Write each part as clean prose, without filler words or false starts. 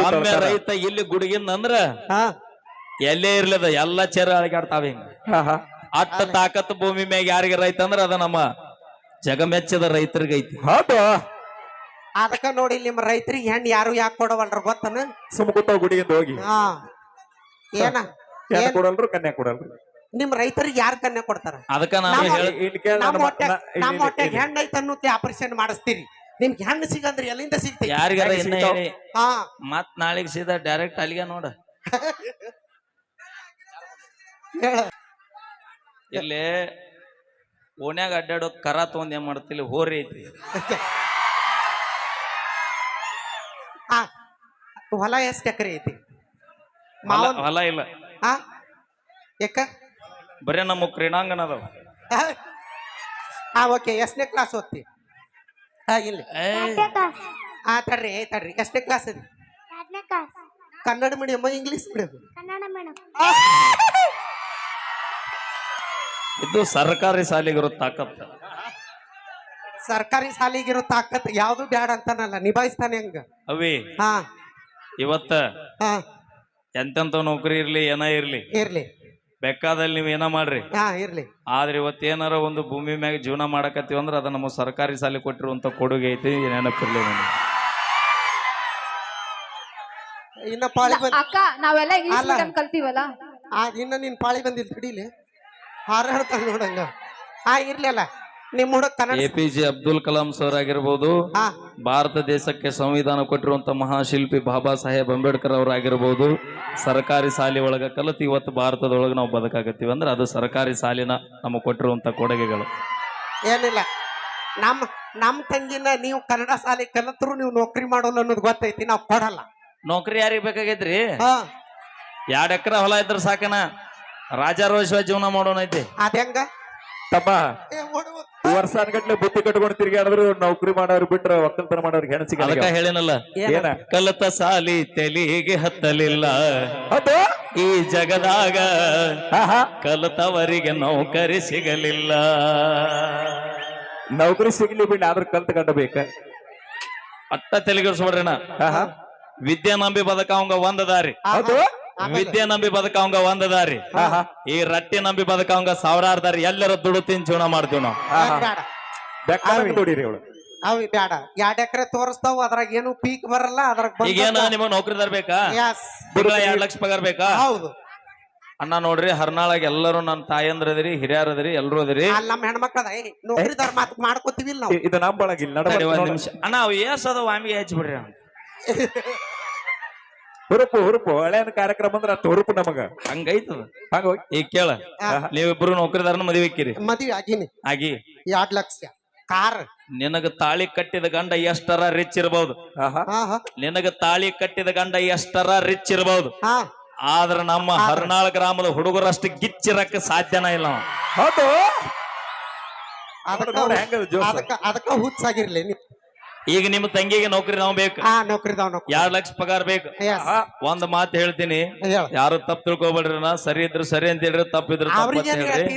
ಒಮ್ಮೆ ರೈತ ಇಲ್ಲಿ ಗುಡುಗಿಂದ ಅಂದ್ರ ಹಾ ಎಲ್ಲೇ ಇರ್ಲದ ಎಲ್ಲಾ ಚೆರ ಅಳಗಾಡ್ತಾವ ಹಿಂಗ ಅಟ್ಟ ತಾಕತ್ ಭೂಮಿ ಮ್ಯಾಗ ಯಾರಿಗೆ ರೈತ ಅಂದ್ರ ಅದ ನಮ್ಮ ಜಗಮೆಚ್ಚದ ರೈತರಿಗೈತಿ. ಹೌದು, ಅದಕ್ಕ ನೋಡಿ ನಿಮ್ಮ ರೈತರಿಗೆ ಹೆಣ್ಣು ಯಾರು ಯಾಕೆ ಕೊಡವಲ್ರ ಗೊತ್ತನ? ಸುಮಕುತ್ತಾವ ಗುಡಿಯಿಂದ ಹೋಗಿ. ಹಾ ಏನ ಹೆಣ್ಣು ಕೊಡಲ್ರು, ಕನ್ಯಾ ಕೊಡಲ್ರು. ನಿಮ್ ರೈತರಿಗೆ ಯಾರು ಕನ್ಯಾ ಕೊಡ್ತಾರ? ಅದಕ್ಕ ನಾನು ನಮ್ಮ ಹೊಟ್ಟೆಗೆ ಹೆಣ್ಣು ಐತ ಅನ್ನೋಕೆ ಆಪರೇಷನ್ ಮಾಡಿಸ್ತೀರಿ. ನಿಮ್ಗೆ ಹೆಣ್ಣು ಸಿಗಂದ್ರೆ ಎಲ್ಲಿಂದ ಸಿಗ್ತೈತಿ? ಯಾರಿಗಾರ ಇನ್ನ ಹೇಳಿ ಹಾ ಮತ್ ನಾಳೆಗ್ ಸೀದಾ ಡೈರೆಕ್ಟ್ ಅಲ್ಲಿಗೆ ನೋಡ. ಇಲ್ಲಿ ಓಣ್ಯಾಗ ಅಡ್ಡಾಡೋ ಕರ ತಗೊಂಡ್ ಏನ್ ಮಾಡ್ತಿಲ್ಲ ಹೋರಿ ಐತಿ. ಹೊಲ ಎಷ್ಟು ಎಕರೆ ಐತಿ? ಹೊಲ ಇಲ್ಲ. ಹಾ ಯಾಕ? ಬರೇ ನಮ್ಮ ಕ್ರೀಡಾಂಗಣ ಅದಾವ. ಹಾ ಓಕೆ. ಎಷ್ಟನೇ ಕ್ಲಾಸ್ ಓದ್ತಿ? ಹಾ ಇಲ್ಲಿ ಹಾ ತಡ್ರಿ ತಡ್ರಿ. ಎಷ್ಟನೇ ಕ್ಲಾಸ್ ಅದಿ? Kannada medium English medium? ಇದು ಸರ್ಕಾರಿ ಶಾಲೆಗಿರೋ ತಾಕತ್. ಸರ್ಕಾರಿ ಶಾಲೆಗಿರೋ ತಾಕತ್ ಯಾವ್ದು ಬ್ಯಾಡ ಅಂತಾನಲ್ಲ, ನಿಭಾಯಿಸ್ತಾನೆ ಹಂಗ ಅವಿ. ಹಾ ಇವತ್ತ ಹಾ ಎಂತೆಂತ ನೌಕರಿ ಇರ್ಲಿ ಏನ ಇರ್ಲಿ ಇರ್ಲಿ, ಬೇಕಾದಲ್ಲಿ ನೀವ್ ಏನ ಮಾಡ್ರಿ. ಹಾ ಇರ್ಲಿ. ಆದ್ರೆ ಇವತ್ತು ಏನಾರ ಒಂದು ಭೂಮಿ ಮ್ಯಾಗ ಜೀವನ ಮಾಡಕತ್ತೀವಿ ಅಂದ್ರ ಅದ ನಮ್ಮ ಸರ್ಕಾರಿ ಶಾಲೆ ಕೊಟ್ಟಿರುವಂತ ಕೊಡುಗೆ ಐತಿ. ನೆನಪಿರ್ಲಿ ನನಗೆ. ಇನ್ನ ಪಾಳಿ ಅಕ್ಕ ನಾವೆಲ್ಲ ಇಂಗ್ಲಿಷ್ ಮೀಡಿಯಂ ಕಲ್ತೀವಲ್ಲ, ಇನ್ನ ನಿನ್ ಪಾಳಿ ಬಂದಿಲ್ ಕಡಿಲಿ ಹಾರಾಡ್ತಾನ ನೋಡಂಗ. ಹಾ ಇರ್ಲಿಲ್ಲ ನಿಮ್ ಹುಡುಗ ಕನ್ನಡ. APJ ಅಬ್ದುಲ್ ಕಲಾಂ ಸರ್ ಆಗಿರ್ಬೋದು, ಭಾರತ ದೇಶಕ್ಕೆ ಸಂವಿಧಾನ ಕೊಟ್ಟಿರುವಂತ ಮಹಾಶಿಲ್ಪಿ ಬಾಬಾ ಸಾಹೇಬ್ ಅಂಬೇಡ್ಕರ್ ಅವ್ರ ಆಗಿರ್ಬೋದು, ಸರ್ಕಾರಿ ಶಾಲೆ ಒಳಗ ಕಲಿತು ಇವತ್ತು ಭಾರತದೊಳಗ ನಾವು ಬದುಕಾಗತ್ತೀವಿ ಅಂದ್ರೆ ಅದು ಸರ್ಕಾರಿ ಶಾಲಿನ ನಮಗ್ ಕೊಟ್ಟಿರುವಂತ ಕೊಡುಗೆಗಳು. ಏನಿಲ್ಲ, ನಮ್ ತಂಗಿನ ನೀವು ಕನ್ನಡ ಶಾಲೆ ಕಲಿತರು ನೀವು ನೌಕರಿ ಮಾಡೋಲ್ಲ ಅನ್ನೋದು ಗೊತ್ತೈತಿ. ನಾವ್ ಕೊಡಲ್ಲ. ನೌಕರಿ ಯಾರಿಗ್ ಬೇಕಾಗೈತ್ರಿ? ಹಾ 2 ಎಕರೆ ಹೊಲ ಇದ್ರ ಸಾಕನ ರಾಜಾರೋಷವಾಗಿ ಜೀವನ ಮಾಡೋಣ ಐತಿ. ಅದ ಹೆಂಗ ತಮ್ಮ? ವರ್ಷಾನ್ಗಟ್ಲೆ ಬುತ್ತಿ ಕಟ್ಕೊಂಡು ತಿರ್ಗಾಡಿದ್ರು ನೌಕರಿ ಮಾಡೋರು ಬಿಟ್ರ ಒಕ್ಕಲ್ತನ ಮಾಡೋರಿಗೆ ಹೆಣ್ಣು ಸಿಗಲ್ಲ. ಅದಕ್ಕ ಹೇಳಿನಲ್ಲ, ಕಲತ ಸಾಲಿ ತೆಲಿಗೆ ಹತ್ತಲಿಲ್ಲ ಅದು ಈ ಜಗದಾಗ, ಕಲತವರಿಗೆ ನೌಕರಿ ಸಿಗಲಿಲ್ಲ. ನೌಕರಿ ಸಿಗ್ಲಿ ಬಿಡ್ಲಿ, ಆದ್ರ ಕಲ್ತ್ ಕಂಡಬೇಕ. ಅಟ್ಟ ತೆಲಿಗಿರ್ಸ್ಬಿಡ್ರಿನ. ವಿದ್ಯೆ ನಂಬಿ ಬದಕಾವಂಗ ಒಂದ ದಾರಿ, ವಿದ್ಯೆ ನಂಬಿ ಬದಕಾವಂಗ ಒಂದ ದಾರಿ, ಈ ರಟ್ಟಿ ನಂಬಿ ಬದಕಾವಂಗ ಸಾವಿರಾರು ದಾರಿ. ಎಲ್ಲರ ದುಡು ತಿನ್ ಜೀವನ ಮಾಡ್ತೀವಿ ನಾವು. ದುಡಿರಿ ಅವಳು ಅವ್ ಬ್ಯಾಡ. 2 ಎಕರೆ ತೋರಿಸ್ತಾವ, ಅದ್ರಾಗ ಏನು ಪೀಕ್ ಬರಲ್ಲ. ಅದ್ರಾಗ ಈಗೇನ ನಿಮಗ್ ನೌಕರಿದಾರ್ ಬೇಕಾ? ತಿಂಗಳ 2 ಲಕ್ಷ ಪಗಾರ ಬೇಕಾ? ಹೌದು ಅಣ್ಣ ನೋಡ್ರಿ, ಹರ್ನಾಳಾಗ ಎಲ್ಲರೂ ನನ್ನ ತಾಯಂದ್ರ ಅದಿರಿ, ಹಿರಿಯರ್ ಅದಿರಿ, ಎಲ್ರು ಅದಿರಿ. ನಮ್ಮ ಹೆಣ್ಮಕ್ಳ ನೌಕರಿದಾರ ಮಾತು ಮಾಡ್ಕೋತೀವಿ ನಾವು. ಇದು ನಂಬಳಗಿಲ್ಲ. ಒಂದ್ ನಿಮಿಷ ಅಣ್ಣ, ಅವ್ ಏಸ್ ಅದ ವಾಮಿಗೆ ಹಚ್ಚಿಬಿಡ್ರಿ. ಹುರುಪು ಹಳೆಯನ್ ಕಾರ್ಯಕ್ರಮ ಅಂದ್ರ ಅಷ್ಟು ಹುರುಪು ನಮಗ ಹಂಗೈತದ. ಈಗ ಕೇಳ, ನೀವಿಬ್ರು ನೌಕರಿದಾರನ ಮದುವೆ ಹಾಕಿರಿ? ಮದುವೆ ಆಗಿನಿ. ಆಗಿ 2 ಲಕ್ಷ ಕಾರ್. ನಿನಗ ತಾಳಿ ಕಟ್ಟಿದ ಗಂಡ ಎಷ್ಟರ ರಿಚ್ ಇರಬಹುದು, ನಿನಗ ತಾಳಿ ಕಟ್ಟಿದ ಗಂಡ ಎಷ್ಟರ ರಿಚ್ ಇರಬಹುದು, ಆದ್ರ ನಮ್ಮ ಹರ್ನಾಳ್ ಗ್ರಾಮದ ಹುಡುಗರಷ್ಟು ಗಿಚ್ಚಿರಕ್ಕ ಸಾಧ್ಯನ ಇಲ್ಲ. ಹೌದು, ಅದಕ್ಕ ಹುಚ್ಚಾಗಿರ್ಲಿ. ಈಗ ನಿಮ್ಮ ತಂಗಿಗೆ ನೌಕರಿ ನಾವು ಬೇಕು, ನೌಕರಿದಾವ್ 2 ಲಕ್ಷ ಪಗಾರ ಬೇಕು. ಒಂದ್ ಮಾತು ಹೇಳ್ತೀನಿ, ಯಾರು ತಪ್ಪು ತಿಳ್ಕೊಬೇಡ್ರಿ. ನಾ ಸರಿ ಇದ್ರು ಸರಿ ಅಂತ ಹೇಳ್ರಿ, ತಪ್ಪಿದ್ರು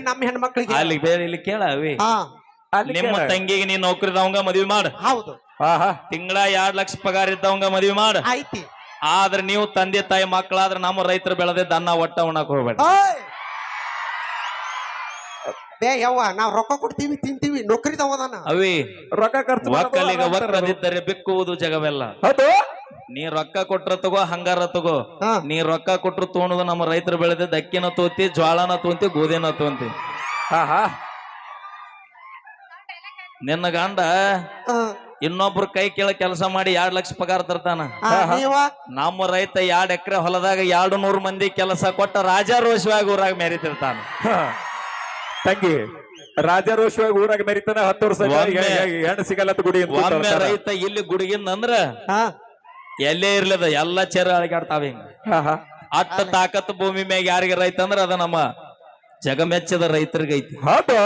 ನಮ್ಮ ಹೆಣ್ಮಕ್ಳಿಗೆ ಅಲ್ಲಿ ಬೇರೆ ಇಲ್ಲಿ ಕೇಳವಿ. ನಿಮ್ಮ ತಂಗಿಗೆ ನೀನ್ ನೌಕರಿದವಂಗ ಮದ್ವಿ ಮಾಡ. ಹೌದು, ತಿಂಗಳ 2 ಲಕ್ಷ ಪಗಾರ ಇದ್ದವಂಗ ಮದ್ವಿ ಮಾಡ. ಐತಿ. ಆದ್ರೆ ನೀವು ತಂದೆ ತಾಯಿ ಮಕ್ಕಳಾದ್ರೆ ನಮ್ಮ ರೈತರು ಬೆಳೆದಿದ್ದ ಅನ್ನ ಒಟ್ಟ ಉಣ್ಣಕ್ ಹೋಗ್ಬೇಡ. ಯವ್ವ ನಾವ್ ರೊಕ್ಕ ಕೊಡ್ತೀವಿ, ತಿಂತೀವಿ. ನೌಕರಿದವದಾನ ಅವಿ ರೊಕ್ಕ ಖರ್ಚು ಒಕ್ಕಲಿಗ ಒಕ್ಕದಿದ್ದರೆ ಬಿಕ್ಕುವುದು ಜಗವೆಲ್ಲ. ನೀ ರೊಕ್ಕ ಕೊಟ್ರ ತಗೋ, ಹಂಗಾರ ತಗೋ. ನೀ ರೊಕ್ಕ ಕೊಟ್ರು ತೋಣುದು ನಮ್ಮ ರೈತರು ಬೆಳೆದಿದ್ದ ಅಕ್ಕಿನ ತೋತಿ, ಜ್ವಾಳನ ತೋಂತಿ, ಗೋಧಿನ ತೋಂತಿ. ನಿನ್ನ ಗಂಡ ಇನ್ನೊಬ್ರು ಕೈ ಕೇಳ ಕೆಲಸ ಮಾಡಿ 2 ಲಕ್ಷ ಪಗಾರ ತರ್ತಾನ. ನಮ್ಮ ರೈತ 2 ಎಕರೆ ಹೊಲದಾಗ 200 ಮಂದಿ ಕೆಲಸ ಕೊಟ್ಟ ರಾಜಾರೋಷವಾಗಿ ಊರಾಗ ಮೆರಿತಿರ್ತಾನ. ತಂಗಿ ರಾಜಾರೋಷವಾಗಿ ಊರಾಗ ಮೆರಿತಾನ. 10 ವರ್ಷ ಹೆಣ್ಣು ಸಿಗಲ್ಲ ಗುಡಿ. ಒಮ್ಮೆ ರೈತ ಇಲ್ಲಿ ಗುಡಿಗಿಂದ ಅಂದ್ರ ಎಲ್ಲೇ ಇರ್ಲದ ಎಲ್ಲಾ ಚೆರ ಅಳಗಾಡ್ತಾವ ಹಿಂಗ. ಅಟ್ಟ ತಾಕತ್ ಭೂಮಿ ಮ್ಯಾಗ ಯಾರಿಗೆ ರೈತ ಅಂದ್ರ ಅದ ನಮ್ಮ ಜಗಮೆಚ್ಚದ ರೈತರಿಗೈತಿ. ಹೌದು,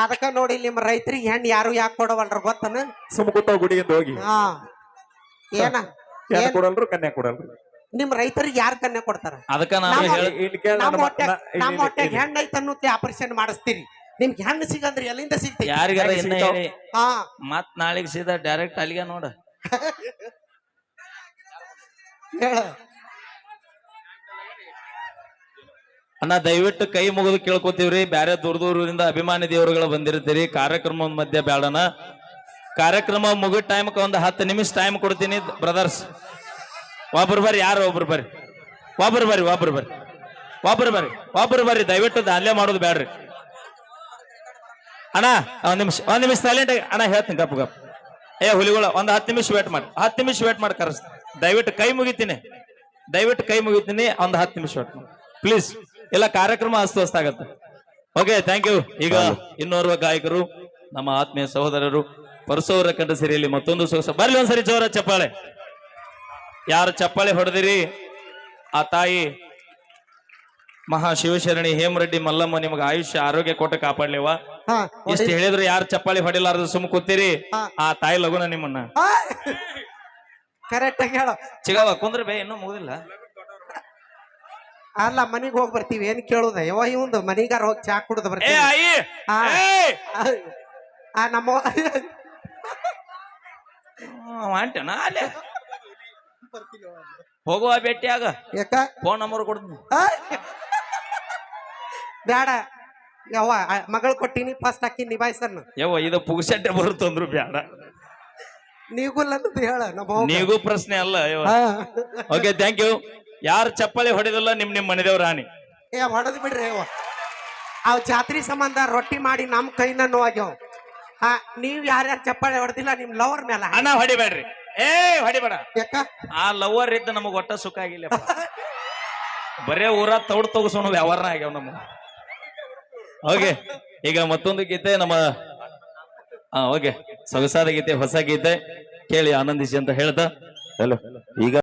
ಅದಕ್ಕ ನೋಡಿ ನಿಮ್ಮ ರೈತರಿಗೆ ಹೆಣ್ಣು ಯಾರು ಯಾಕೆ ಕೊಡವಲ್ರ ಗೊತ್ತನ? ಸುಮಕುತ್ತಾವ ಗುಡಿಯಿಂದ ಹೋಗಿ. ಏನ ಕೊಡಲ್ರು, ಕನ್ಯಾ ಕೊಡಲ್ರು. ನಿಮ್ ರೈತರಿಗೆ ಯಾರು ಕನ್ಯಾ ಕೊಡ್ತಾರ? ಅದಕ್ಕ ನಮ್ಮ ಹೊಟ್ಟೆಗೆ ಹೆಣ್ಣು ಐತ ಅನ್ನೋಕೆ ಆಪರೇಷನ್ ಮಾಡಿಸ್ತೀರಿ. ನಿಮ್ಗೆ ಹೆಣ್ಣು ಸಿಗಂದ್ರೆ ಎಲ್ಲಿಂದ ಸಿಗ್ತೈತಿ? ಯಾರಿಗಾರ ಇನ್ನ ಹೇಳಿ ಮತ್ ನಾಳೆಗ್ ಸೀದಾ ಡೈರೆಕ್ಟ್ ಅಲ್ಲಿಗೆ ನೋಡ. ಹೇಳ. ಅಣ್ಣ ದಯವಿಟ್ಟು ಕೈ ಮುಗಿದು ಕೇಳ್ಕೊತೀವ್ರಿ. ಬ್ಯಾರೆ ದೂರ ದೂರದಿಂದ ಅಭಿಮಾನಿ ದೇವರುಗಳು ಬಂದಿರ್ತೀರಿ. ಕಾರ್ಯಕ್ರಮ ಮಧ್ಯೆ ಬೇಡಣ. ಕಾರ್ಯಕ್ರಮ ಮುಗಿದ ಟೈಮ್ಗೆ ಒಂದು 10 ನಿಮಿಷ ಟೈಮ್ ಕೊಡ್ತೀನಿ ಬ್ರದರ್ಸ್. ಒಬ್ರು ಬರ್ರಿ, ಯಾರು ಒಬ್ರು ಬರ್ರಿ, ಒಬ್ರು ಬರ್ರಿ, ಒಬ್ರು ಬರ್ರಿ, ಒಬ್ರು ಬರ್ರಿ, ಒಬ್ರು ಬರ್ರಿ. ದಯವಿಟ್ಟು ಅಲ್ಲೇ ಮಾಡೋದು ಬೇಡ್ರಿ ಅಣ್ಣ. ಒಂದ್ ನಿಮಿಷ ಸೈಲೆಂಟ್ ಆಗಿ ಅಣ್ಣ ಹೇಳ್ತೀನಿ. ಗಪ್ ಗಪ್ ಹುಲಿಗಳ ಒಂದು 10 ನಿಮಿಷ ವೇಟ್ ಮಾಡಿ, 10 ನಿಮಿಷ ವೇಟ್ ಮಾಡಿ ಕರೆಸ್. ದಯವಿಟ್ಟು ಕೈ ಮುಗಿತೀನಿ, ದಯವಿಟ್ಟು ಕೈ ಮುಗಿತೀನಿ. ಒಂದು 10 ನಿಮಿಷ ವೇಟ್ ಮಾಡಿ ಪ್ಲೀಸ್. ಇಲ್ಲ ಕಾರ್ಯಕ್ರಮ ಅಸ್ತವ್ಯಸ್ತ ಆಗತ್ತೆ. Okay, thank you. ಈಗ ಇನ್ನೋರ್ವ ಗಾಯಕರು ನಮ್ಮ ಆತ್ಮೀಯ ಸಹೋದರರು ಪರಸೋರ ಕಂಡ ಸಿರಿಯಲ್ಲಿ ಮತ್ತೊಂದು ಸೊಗಸ. ಬರ್ಲಿ ಒಂದ್ಸರಿ ಜೋರ ಚಪ್ಪಾಳೆ. ಯಾರು ಚಪ್ಪಾಳೆ ಹೊಡೆದಿರಿ ಆ ತಾಯಿ ಮಹಾ ಶಿವಶರಣಿ ಹೇಮರೆಡ್ಡಿ ಮಲ್ಲಮ್ಮ ನಿಮಗೆ ಆಯುಷ್ಯ ಆರೋಗ್ಯ ಕೊಟ್ಟು ಕಾಪಾಡ್ಲಿವ. ಹಾ ಇಷ್ಟು ಹೇಳಿದ್ರು ಯಾರು ಚಪ್ಪಾಳಿ ಹೊಡಿಲಾರ್ದು ಸುಮ್ ಕೂತೀರಿ. ಆ ತಾಯಿ ಲಗುನ ನಿಮ್ಮನ್ನ ಕರೆಕ್ಟ್ ಆಗಿ ಹೇಳು. ಚಿಗವ ಕುಂದ್ರ ಬೇ ಇನ್ನೂ ಮುಗುದಿಲ್ಲ. ಅಲ್ಲ ಮನಿಗ್ ಹೋಗಿ ಬರ್ತೀವಿ ಏನ್ ಕೇಳುದ ಯವ ಇವಂದು ಮನಿಗಾರ ಹೋಗಿ ಚಾ ಕುಡ್ದು ಏ ಬರ್ತೀವಿ. ಆಯಿ ಹಾ. ಏಯ್! ನಮ್ಮ ಅಂಟೇನ ಅಲ್ಲೇ ಹೋಗುವ ಭೇಟಿಯಾಗ ಯಾಕ ಫೋನ್ ನಂಬರ್ ಕೊಡ್ತೀನಿ. ಬ್ಯಾಡ ಯವ್ವ ಮಗಳು ಕೊಟ್ಟಿನಿ ಫಸ್ಟ್ ಹಾಕಿ ನಿಭಾಯಿಸನ್. ಯವ್ವ ಇದು ಪುಗ್ಸಟ್ಟೆ ಬರುತ್ತಂದ್ರು ಬ್ಯಾಡ. ನೀಗುಲ್ಲ ಅಂತ ಹೇಳ ನಮ್ಮ ನೀಗೂ ಪ್ರಶ್ನೆ ಅಲ್ಲ. Okay, thank you. ಯಾರು ಚಪ್ಪಾಳಿ ಹೊಡೆದಿಲ್ಲ ನಿಮ್ ಮನೆದೇವ್ ರಾಣಿ. ಏ ಹೊಡೆದ್ ಬಿಡ್ರಿ ಯವ್ವ. ಅವ್ ಜಾತ್ರಿ ಸಂಬಂಧ ರೊಟ್ಟಿ ಮಾಡಿ ನಮ್ ಕೈನ ನೋವಾಗ್ಯಾವ. ನೀವ್ ಯಾರ್ಯಾರು ಚಪ್ಪಾಳೆ ಹೊಡೆದಿಲ್ಲ ನಿಮ್ ಲವರ್ ಮೇಲೆ ಅಣ್ಣ ಹೊಡಿಬೇಡ್ರಿ. ಏ ಹೊಡಿಬೇಡ. ಯಾಕ ಆ ಲವರ್ ಇದ್ದ ನಮಗ್ ಒಟ್ಟ ಸುಖ ಆಗಿಲ್ಲ. ಬರೇ ಊರ ತೌಡ್ ತಗಸೋಣ ವ್ಯವಹಾರ ಆಗ್ಯಾವ ನಮಗ. ಓಕೆ, ಈಗ ಮತ್ತೊಂದು ಗೀತೆ ನಮ್ಮ ಓಕೆ ಸೊಗಸಾದ ಗೀತೆ, ಹೊಸ ಗೀತೆ ಕೇಳಿ ಆನಂದಿಸಿ ಅಂತ ಹೇಳ್ತಾ ಹಲೋ ಈಗ